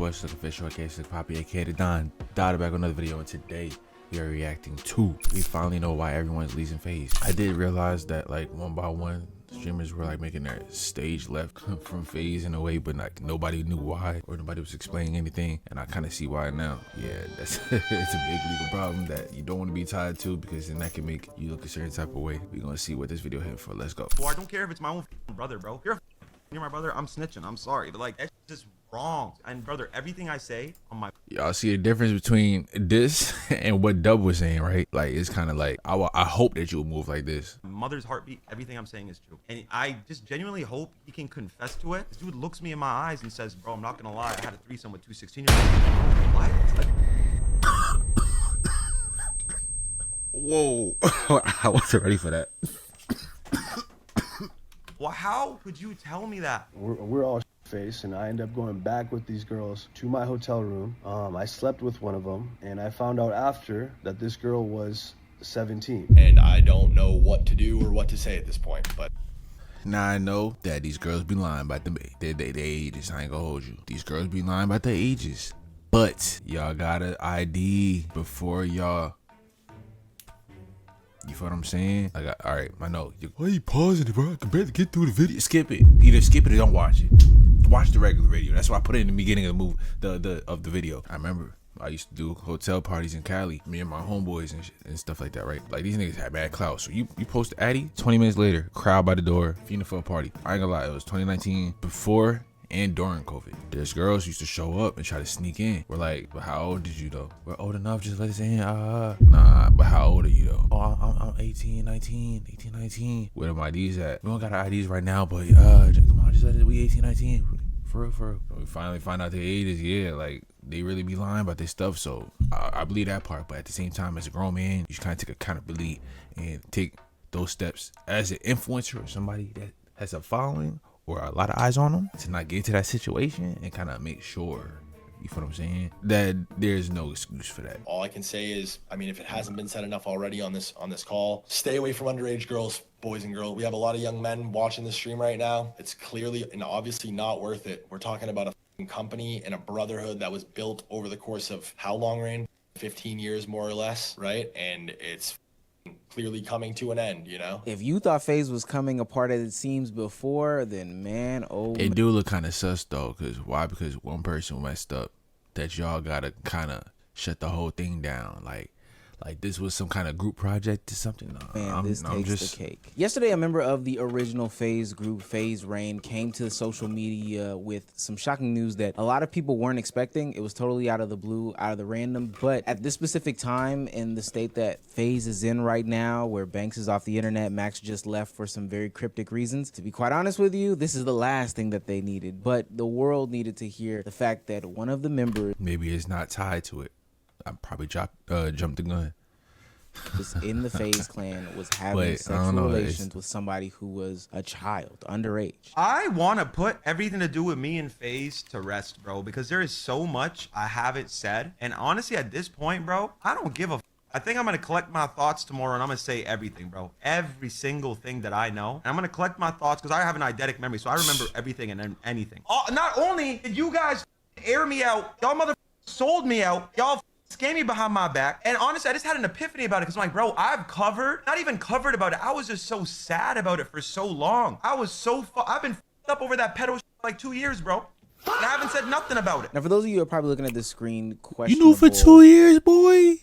boys, like official, aka Poppy, aka the Don. Back with another video, and today we are reacting to. We finally know why everyone's leaving FaZe. I did realize that like one by one, streamers were like making their stage left from FaZe in a way, but like nobody knew why or nobody was explaining anything, and I kind of see why now. Yeah, that's it's a big legal problem that you don't want to be tied to, because then that can make you look a certain type of way. We're gonna see what this video hit for. Let's go. Well, I don't care if it's my own brother, bro. You're my brother. I'm snitching. I'm sorry, but like that's just wrong. And brother, everything I say on my y'all see the difference between this and what Dub was saying, right? Like it's kind of like I hope that you'll move like this. mother's heartbeat, everything I'm saying is true, and I just genuinely hope he can confess to it. This dude looks me in my eyes and says, "Bro, I'm not gonna lie. I had a threesome with 2 16-year-olds." What? Like, whoa, I wasn't ready for that. well, how could you tell me that? We're all face, and I end up going back with these girls to my hotel room. I slept with one of them, and I found out after that this girl was 17. And I don't know what to do or what to say at this point, but Now I know that these girls be lying about their ages. I ain't gonna hold you. These girls be lying about their ages, but y'all gotta ID before y'all. You feel what I'm saying? Like, all right, I know. Why are you pausing it, bro? I can barely get through the video. Skip it. Either skip it or don't watch it. Watch the regular video. That's why I put it in the beginning of the movie, of the video. I remember I used to do hotel parties in Cali, me and my homeboys and stuff like that, right? Like these niggas had bad clout. So you post Addy, 20 minutes later, crowd by the door, feeding for a party. I ain't gonna lie, it was 2019, before and during COVID. There's girls used to show up and try to sneak in. We're like, but how old did you though? We're old enough, just let us in. Nah, but how old are you though? Oh, I'm 18, 19. Where the IDs at? We don't got our IDs right now, but come on, just let it, we 18, 19. For real. We finally find out their ages. Yeah, like they really be lying about their stuff. So I believe that part, but at the same time, as a grown man, you should kind of take accountability and take those steps as an influencer or somebody that has a following or a lot of eyes on them, to not get into that situation and kind of make sure, you feel what I'm saying, that there's no excuse for that. all I can say is, I mean, if it hasn't been said enough already on this call, stay away from underage girls, boys and girls. We have a lot of young men watching this stream right now. It's clearly and obviously not worth it. We're talking about a company and a brotherhood that was built over the course of how long, Rain? 15 years, more or less, right? And it's clearly coming to an end, you know? If you thought FaZe was coming apart as it seems before, then man, oh It do look kind of sus though, because why? Because one person messed up that y'all gotta kind of shut the whole thing down. Like this was some kind of group project or something. Man, this takes the cake. Yesterday, a member of the original FaZe group, FaZe Rain, came to social media with some shocking news that a lot of people weren't expecting. It was totally out of the blue, out of the random. But at this specific time, in the state that FaZe is in right now, where Banks is off the internet, Max just left for some very cryptic reasons. To be quite honest with you, this is the last thing that they needed. But the world needed to hear the fact that one of the members, maybe it's not tied to it. I probably jumped the gun. in the FaZe clan was having sexual relations with somebody who was a child, underage. I want to put everything to do with me and FaZe to rest, bro, because there is so much I haven't said, and honestly, at this point, bro, I don't give a. I think I'm gonna collect my thoughts tomorrow, and I'm gonna say everything, bro. Every single thing that I know, and I'm gonna collect my thoughts because I have an eidetic memory, so I remember everything and anything. Not only did you guys air me out, y'all mother sold me out, y'all scammed me behind my back, and honestly, I just had an epiphany about it, because I'm like, bro, I've not even covered about it. I was just so sad about it for so long. I've been up over that pedo for like 2 years, bro. And I haven't said nothing about it. Now, for those of you who are probably looking at this screen, You knew for 2 years, boy?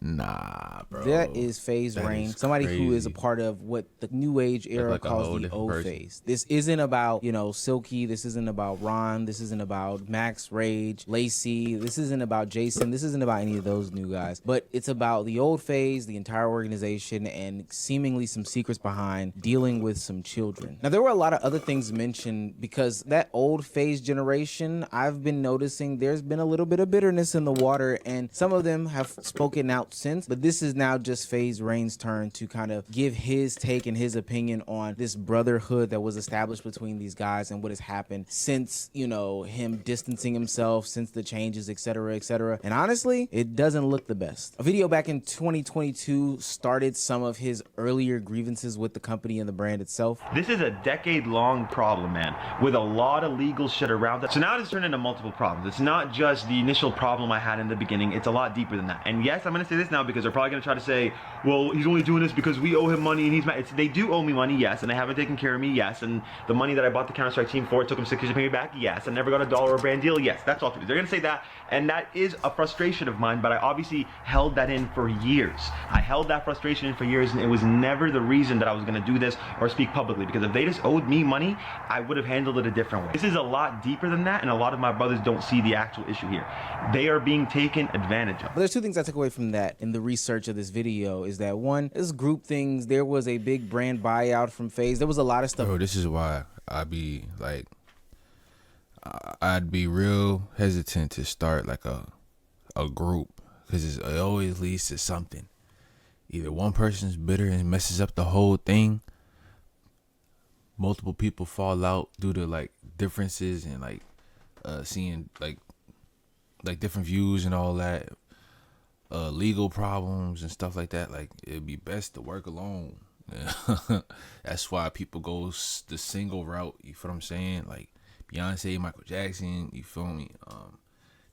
Nah, bro. That is FaZe Rain, somebody who is a part of what the new age era like calls the old FaZe. This isn't about, you know, Silky. This isn't about Ron. This isn't about Max, Rage, Lacey. This isn't about Jason. This isn't about any of those new guys. But it's about the old FaZe, the entire organization, and seemingly some secrets behind dealing with some children. Now, there were a lot of other things mentioned, because that old FaZe generation, I've been noticing there's been a little bit of bitterness in the water, and some of them have spoken out out since, but this is now just FaZe Rain's turn to kind of give his take and his opinion on this brotherhood that was established between these guys and what has happened since, you know, him distancing himself, since the changes, etc., etc. And honestly, it doesn't look the best. A video back in 2022 started some of his earlier grievances with the company and the brand itself. This is a decade-long problem, man, with a lot of legal shit around it. So now it's turned into multiple problems. It's not just the initial problem I had in the beginning. It's a lot deeper than that. And yes, I'm going to say this now because they're probably going to try to say, well, he's only doing this because we owe him money and he's mad. They do owe me money, yes, and they haven't taken care of me, yes, and the money that I bought the Counter-Strike team for, it took them 6 years to pay me back, yes, I never got $1 or a brand deal, yes, that's all true. They're going to say that, and that is a frustration of mine, but I obviously held that in for years. I held that frustration in for years, and it was never the reason that I was going to do this or speak publicly, because if they just owed me money, I would have handled it a different way. This is a lot deeper than that, and a lot of my brothers don't see the actual issue here. They are being taken advantage of. But there's two things I took away from that in the research of this video is that one, this group things, there was a big brand buyout from FaZe. There was a lot of stuff. Bro, this is why I'd be like, I'd be real hesitant to start like a group, because it always leads to something. Either one person's bitter and messes up the whole thing. Multiple people fall out due to like differences and like seeing like different views and all that. Legal problems and stuff like that. Like, it'd be best to work alone. That's why people go the single route. You feel what I'm saying? Like Beyonce, Michael Jackson. You feel me?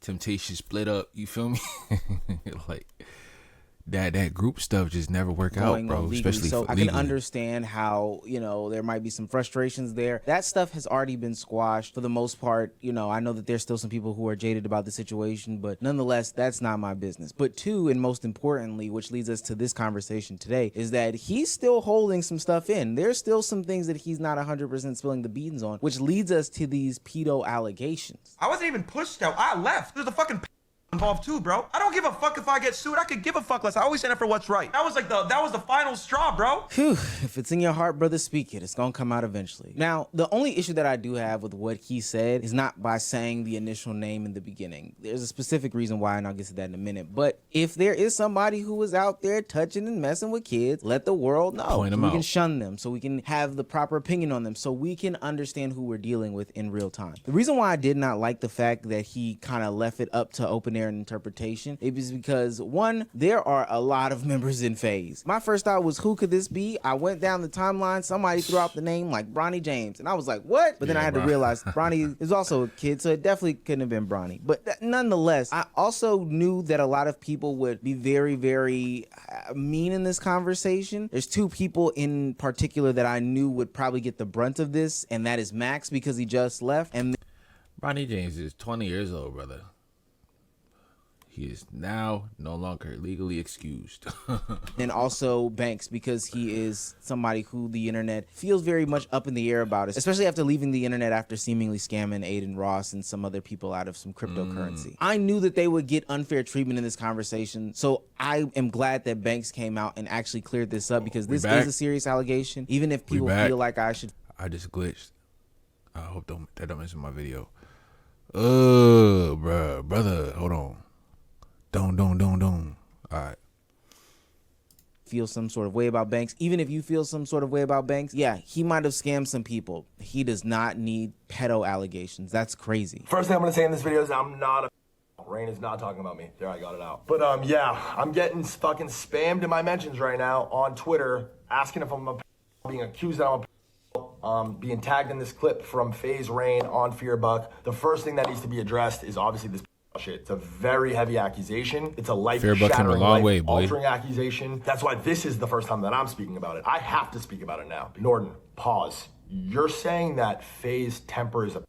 Temptation split up. You feel me? Like that group stuff just never work out, bro. Especially so for I legally. can understand how, you know, there might be some frustrations there. That stuff has already been squashed for the most part. You know, I know that there's still some people who are jaded about the situation, but nonetheless, that's not my business. But two, and most importantly, which leads us to this conversation today, is that he's still holding some stuff in. There's still some things that he's not 100% spilling the beans on, which leads us to these pedo allegations. I wasn't even pushed out. I left. There's a fucking involved too, bro. I don't give a fuck if I get sued. I could give a fuck less. I always stand up for what's right. That was the final straw, bro. Phew, if it's in your heart, brother, speak it. It's gonna come out eventually. Now, the only issue that I do have with what he said is not by saying the initial name in the beginning. There's a specific reason why, and I'll get to that in a minute. But if there is somebody who is out there touching and messing with kids, let the world know. Point them we out. can shun them, so we can have the proper opinion on them, so we can understand who we're dealing with in real time. The reason why I did not like the fact that he kind of left it up to open air and interpretation, it was because, one, there are a lot of members in FaZe. My first thought was, who could this be? I went down the timeline, somebody threw out the name like Bronny James, and I was like, what? But then I had to realize Bronny is also a kid, so it definitely couldn't have been Bronny. But nonetheless, I also knew that a lot of people would be very, very mean in this conversation. There's two people in particular that I knew would probably get the brunt of this, and that is Max, because he just left, and Bronny James is 20 years old, brother. He is now no longer legally excused. and also Banks, because he is somebody who the internet feels very much up in the air about, especially after leaving the internet after seemingly scamming Aiden Ross and some other people out of some cryptocurrency. I knew that they would get unfair treatment in this conversation, so I am glad that Banks came out and actually cleared this up, because this is a serious allegation. Even if people feel like I should... I just glitched. I hope that don't miss my video. Brother, hold on. Don't. All right. Feel some sort of way about Banks. Even if you feel some sort of way about Banks, yeah, he might have scammed some people. He does not need pedo allegations. That's crazy. First thing I'm gonna say in this video is I'm not a Rain is not talking about me. There, I got it out. But yeah, I'm getting fucking spammed in my mentions right now on Twitter, asking if I'm being accused that I'm being tagged in this clip from FaZe Rain on Fearbuck. The first thing that needs to be addressed is obviously this shit. It's a very heavy accusation. It's a life-shattering, life-altering accusation. That's why this is the first time that I'm speaking about it. I have to speak about it now. Norton, pause. You're saying that FaZe tempers a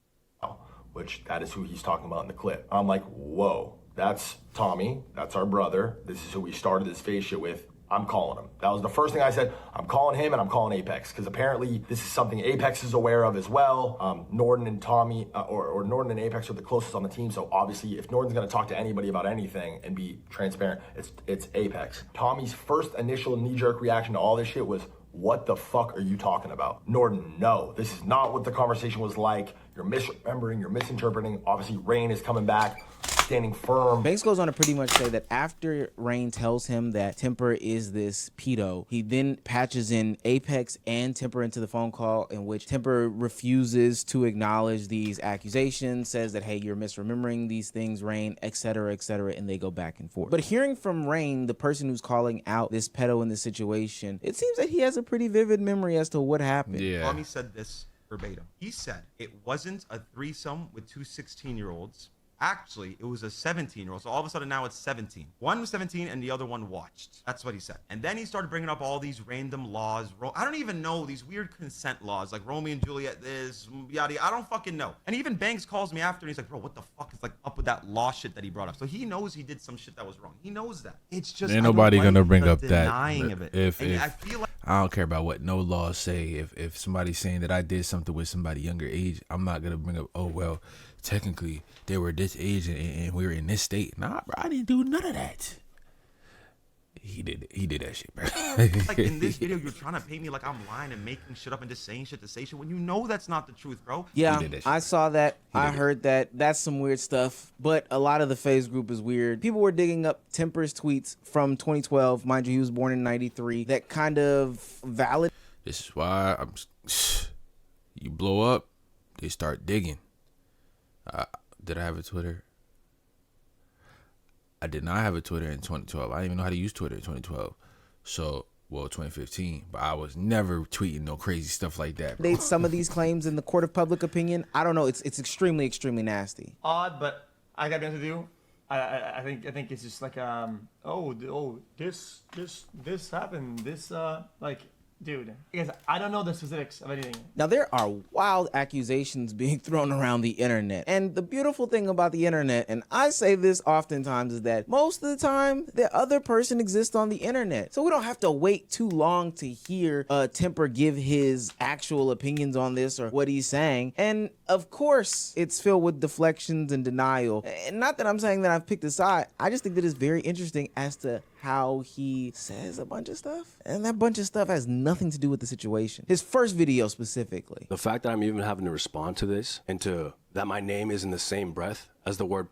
which that is who he's talking about in the clip. I'm like, whoa, that's Tommy. That's our brother. This is who we started this FaZe shit with. I'm calling him. That was the first thing I said. I'm calling him and I'm calling Apex, because apparently this is something Apex is aware of as well. Norton and Tommy, or Norton and Apex are the closest on the team. So obviously if Norton's gonna talk to anybody about anything and be transparent, it's Apex. Tommy's first initial knee-jerk reaction to all this shit was, what the fuck are you talking about? Norton, no, this is not what the conversation was like. You're misremembering, you're misinterpreting. Obviously Rain is coming back. standing firm. Banks goes on to pretty much say that after Rain tells him that Temper is this pedo, he then patches in Apex and Temper into the phone call, in which Temper refuses to acknowledge these accusations, says that, hey, you're misremembering these things, Rain, etc., etc., and they go back and forth. But hearing from Rain, the person who's calling out this pedo in this situation, it seems that he has a pretty vivid memory as to what happened. Yeah. Tommy said this verbatim. He said it wasn't a threesome with two 16-year-olds. Actually, it was a 17-year-old. So all of a sudden now it's 17. One was 17 and the other one watched. That's what he said. And then he started bringing up all these random laws. I don't even know, these weird consent laws, like Romeo and Juliet, this, yada, I don't fucking know. And even Banks calls me after and he's like, bro, what the fuck is like up with that law shit that he brought up? So he knows he did some shit that was wrong. He knows that. It's just, ain't nobody gonna bring up that. Denying of it. If I feel like I don't care about what no laws say. If somebody's saying that I did something with somebody younger age, I'm not gonna bring up, oh well, technically they were this age and we were in this state. Nah, bro, I didn't do none of that. He did that shit, bro. like in this video, you're trying to paint me like I'm lying and making shit up and just saying shit to say shit when you know that's not the truth, bro. Yeah, did that shit. I saw that. I heard that. That's some weird stuff. But a lot of the FaZe group is weird. People were digging up Temper's tweets from 2012. Mind you, he was born in 93. That kind of valid. This is why you blow up, they start digging. Did I have a Twitter? I did not have a Twitter in 2012. I didn't even know how to use Twitter in 2012. So, well, 2015. But I was never tweeting no crazy stuff like that, bro. Some of these claims in the court of public opinion, I don't know. It's extremely, extremely nasty. Odd, but I gotta be honest with you. I think it's just like this happened. This like. Dude, because I don't know the specifics of anything. Now, there are wild accusations being thrown around the internet. And the beautiful thing about the internet, and I say this oftentimes, is that most of the time, the other person exists on the internet. So we don't have to wait too long to hear Temper give his actual opinions on this or what he's saying. And of course, it's filled with deflections and denial. And not that I'm saying that I've picked a side. I just think that it's very interesting as to how he says a bunch of stuff. And that bunch of stuff has nothing to do with the situation. His first video specifically. The fact that I'm even having to respond to this and to that my name is in the same breath as the word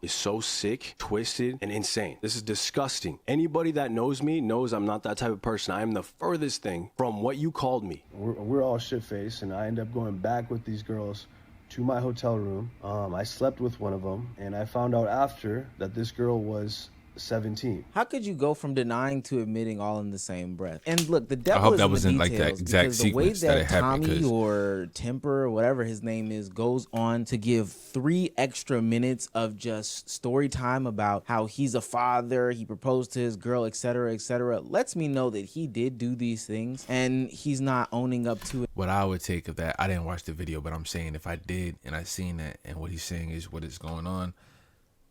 is so sick, twisted, and insane. This is disgusting. Anybody that knows me knows I'm not that type of person. I am the furthest thing from what you called me. We're all shit-faced, and I end up going back with these girls to my hotel room. I slept with one of them, and I found out after that this girl was 17. How could you go from denying to admitting all in the same breath? And look, the devil I hope is that in the wasn't like details, that exact because the way sequence that it happened, Tommy 'cause- or Temper or whatever his name is goes on to give 3 extra minutes of just story time about how he's a father, he proposed to his girl, etc., etc., lets me know that he did do these things and he's not owning up to it. What I would take of that, I didn't watch the video, but I'm saying if I did and I seen that and what he's saying is what is going on,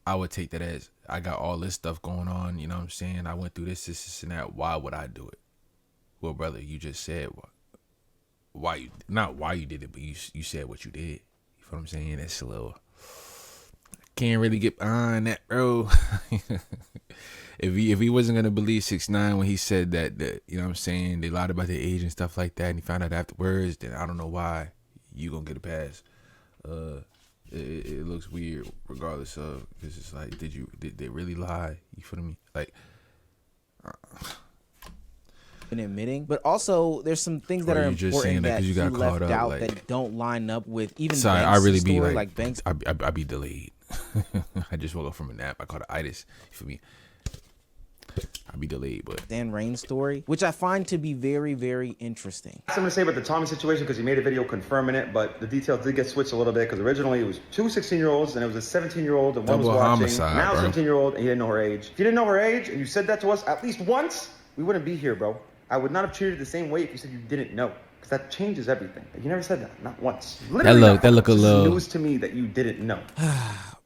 I would take that as I got all this stuff going on, you know what I'm saying? I went through this, and that. Why would I do it? Well, brother, you just said why you, not why you did it, but you said what you did. You know what I'm saying? That's a little, can't really get behind that, bro. If he wasn't gonna believe 6ix9ine when he said that, you know what I'm saying, they lied about their age and stuff like that, and he found out afterwards, then I don't know why you gonna get a pass. It looks weird regardless of, because it's like, did they really lie? You feel me? Like, And admitting, but also there's some things that Or are you just saying important that that 'cause you he got left caught up, out like- that don't line up with even sorry, Banks' I really be story, like Banks. I be delayed. I just woke up from a nap. I caught it itis. You feel me? I be delayed, but Dan Rain's story, which I find to be very, very interesting. Something to say about the Tommy situation because he made a video confirming it, but the details did get switched a little bit because originally it was 2 16-year-olds and it was a 17-year-old and one was Double watching. homicide, Now bro. 17-year-old and he didn't know her age. If you didn't know her age and you said that to us at least once, we wouldn't be here, bro. I would not have treated it the same way if you said you didn't know. Because that changes everything. You never said that, not once. Literally that look a once. It's little- news to me that you didn't know.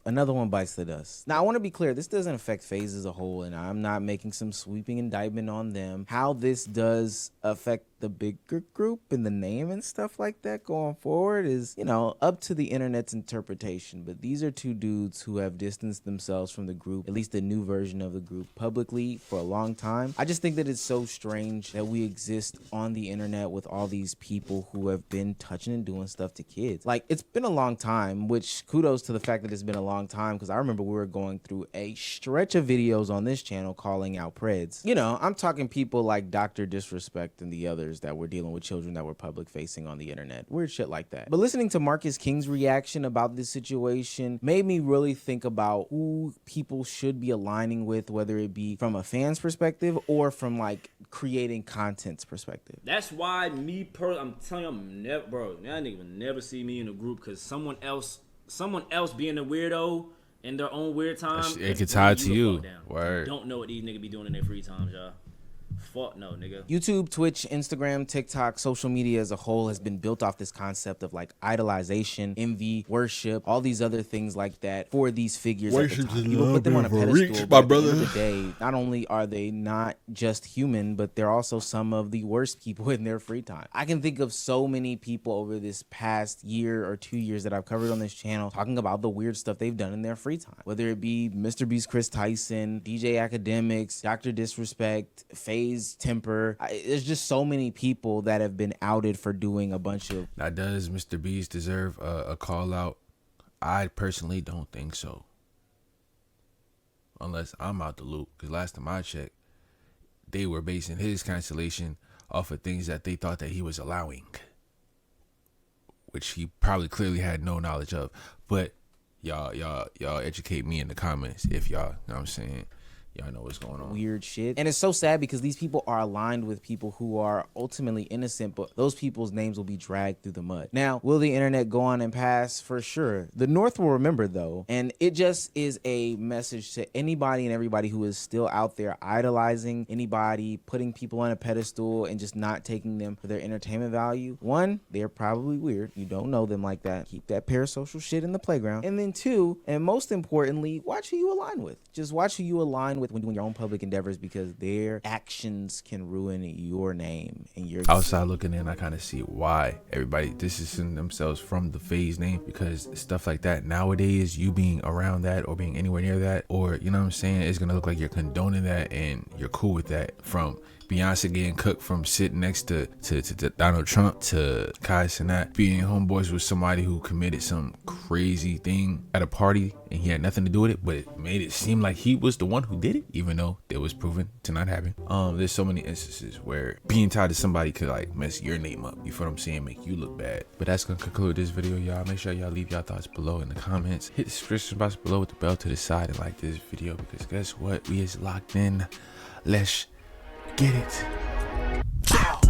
Another one bites the dust. Now, I want to be clear. This doesn't affect FaZe as a whole, and I'm not making some sweeping indictment on them. How this does affect the bigger group and the name and stuff like that going forward is, you know, up to the internet's interpretation. But these are 2 dudes who have distanced themselves from the group, at least the new version of the group, publicly for a long time. I just think that it's so strange that we exist on the internet with all these people who have been touching and doing stuff to kids. Like, it's been a long time, which kudos to the fact that it's been a long long time, because I remember we were going through a stretch of videos on this channel calling out Preds. You know, I'm talking people like Dr. Disrespect and the others that were dealing with children that were public facing on the internet. Weird shit like that. But listening to Marcus King's reaction about this situation made me really think about who people should be aligning with, whether it be from a fan's perspective or from like creating content's perspective. That's why I'm telling you, I'm never, bro, that nigga will never see me in a group, because someone else being a weirdo in their own weird time. It gets tied to you. Word. Don't know what these niggas be doing in their free times, y'all. Fuck no, nigga. YouTube, Twitch, Instagram, TikTok, social media as a whole has been built off this concept of like idolization, envy, worship, all these other things like that for these figures. Worship at the time. People put them on a pedestal, but at the end of the day, not only are they not just human, but they're also some of the worst people in their free time. I can think of so many people over this past year or 2 years that I've covered on this channel talking about the weird stuff they've done in their free time, whether it be Mr. Beast, Chris Tyson, DJ Academics, Dr. Disrespect, FaZe Temper. There's just so many people that have been outed for doing a bunch of. Now, does Mr. Beast deserve a call out? I personally don't think so, unless I'm out the loop, because last time I checked, they were basing his cancellation off of things that they thought that he was allowing, which he probably clearly had no knowledge of. But y'all educate me in the comments if y'all, you know what I'm saying, y'all know what's going on. Weird shit. And it's so sad because these people are aligned with people who are ultimately innocent, but those people's names will be dragged through the mud. Now, will the internet go on and pass? For sure. The North will remember, though. And it just is a message to anybody and everybody who is still out there idolizing anybody, putting people on a pedestal, and just not taking them for their entertainment value. One, they're probably weird. You don't know them like that. Keep that parasocial shit in the playground. And then two, and most importantly, watch who you align with. Just watch who you align with when doing your own public endeavors, because their actions can ruin your name and your outside looking in. I kind of see why everybody distancing themselves from the FaZe name, because stuff like that nowadays, you being around that or being anywhere near that, or you know what I'm saying, it's gonna look like you're condoning that and you're cool with that. From Beyonce getting cooked from sitting next to Donald Trump, to Kai Cenat being homeboys with somebody who committed some crazy thing at a party and he had nothing to do with it, but it made it seem like he was the one who did it, even though it was proven to not happen. There's so many instances where being tied to somebody could like mess your name up, you feel what I'm saying, make you look bad. But that's gonna conclude this video, y'all. Make sure y'all leave y'all thoughts below in the comments. Hit the description box below with the bell to the side and like this video, because guess what, we is locked in. Let's get it. Ow.